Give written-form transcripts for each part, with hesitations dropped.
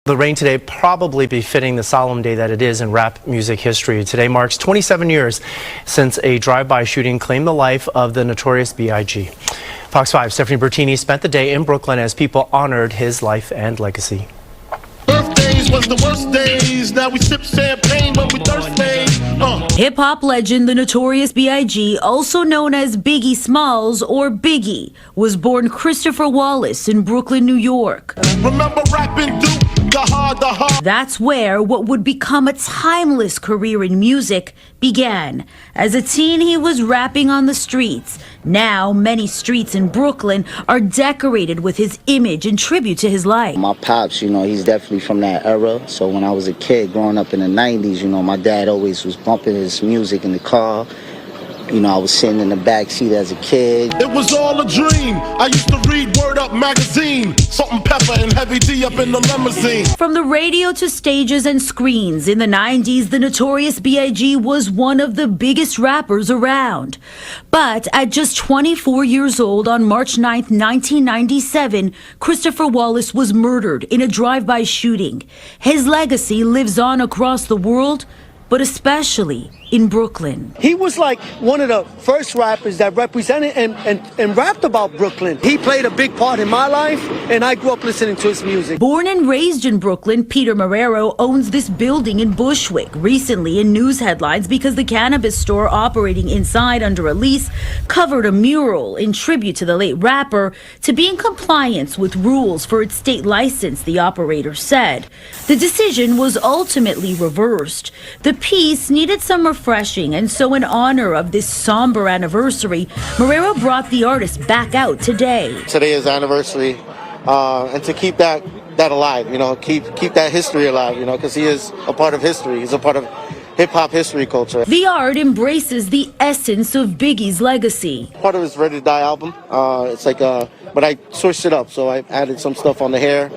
The rain today probably befitting the solemn day that it is in rap music history. Today marks 27 years since a drive-by shooting claimed the life of the Notorious B.I.G. Fox 5's Stephanie Bertini spent the day in Brooklyn as people honored his life and legacy. Birthdays was the worst days. Now we sip champagne when we thirsty. Hip-hop legend, the Notorious B.I.G., also known as Biggie Smalls or Biggie, was born Christopher Wallace in Brooklyn, New York. Remember rapping Duke? That's where what would become a timeless career in music began. As a teen, he was rapping on the streets. Now, many streets in Brooklyn are decorated with his image in tribute to his life. My pops, he's definitely from that era. So when I was a kid growing up in the 90s, my dad always was bumping his music in the car. I was sitting in the back seat as a kid. It was all a dream. I used to read Word Up magazine. 𝗙𝗘𝗗𝗟𝗓 and Heavy D up in the limousine. From the radio to stages and screens, in the 90s, the Notorious B.I.G. was one of the biggest rappers around. But at just 24 years old, on March 9th, 1997, Christopher Wallace was murdered in a drive-by shooting. His legacy lives on across the world, but especially in Brooklyn. He was like one of the first rappers that represented and rapped about Brooklyn. He played a big part in my life, and I grew up listening to his music. Born and raised in Brooklyn, Peter Marrero owns this building in Bushwick, recently in news headlines because the cannabis store operating inside under a lease covered a mural in tribute to the late rapper to be in compliance with rules for its state license, the operator said. The decision was ultimately reversed. The piece needed some refreshing, and so in honor of this somber anniversary, Marrero brought the artist back out today. Today is anniversary, and to keep that alive, keep that history alive, because he is a part of history. He's a part of hip-hop history culture. The art embraces the essence of Biggie's legacy. Part of his Ready to Die album, it's like, but I switched it up, so I added some stuff on the hair,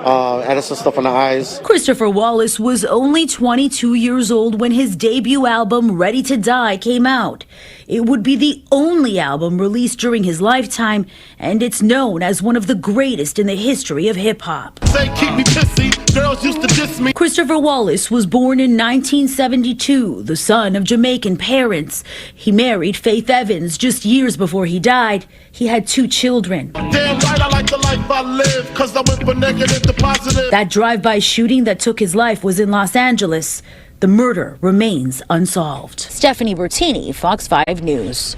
added some stuff on the eyes. Christopher Wallace was only 22 years old when his debut album, Ready to Die, came out. It would be the only album released during his lifetime, and it's known as one of the greatest in the history of hip-hop. Say keep me pissy, girls used to diss me. Christopher Wallace was born in 1972, the son of Jamaican parents. He married Faith Evans just years before he died. He had 2 children. Damn right, I like the life I live, 'cause I went from negative to positive. That drive-by shooting that took his life was in Los Angeles. The murder remains unsolved. Stephanie Bertini, Fox 5 News.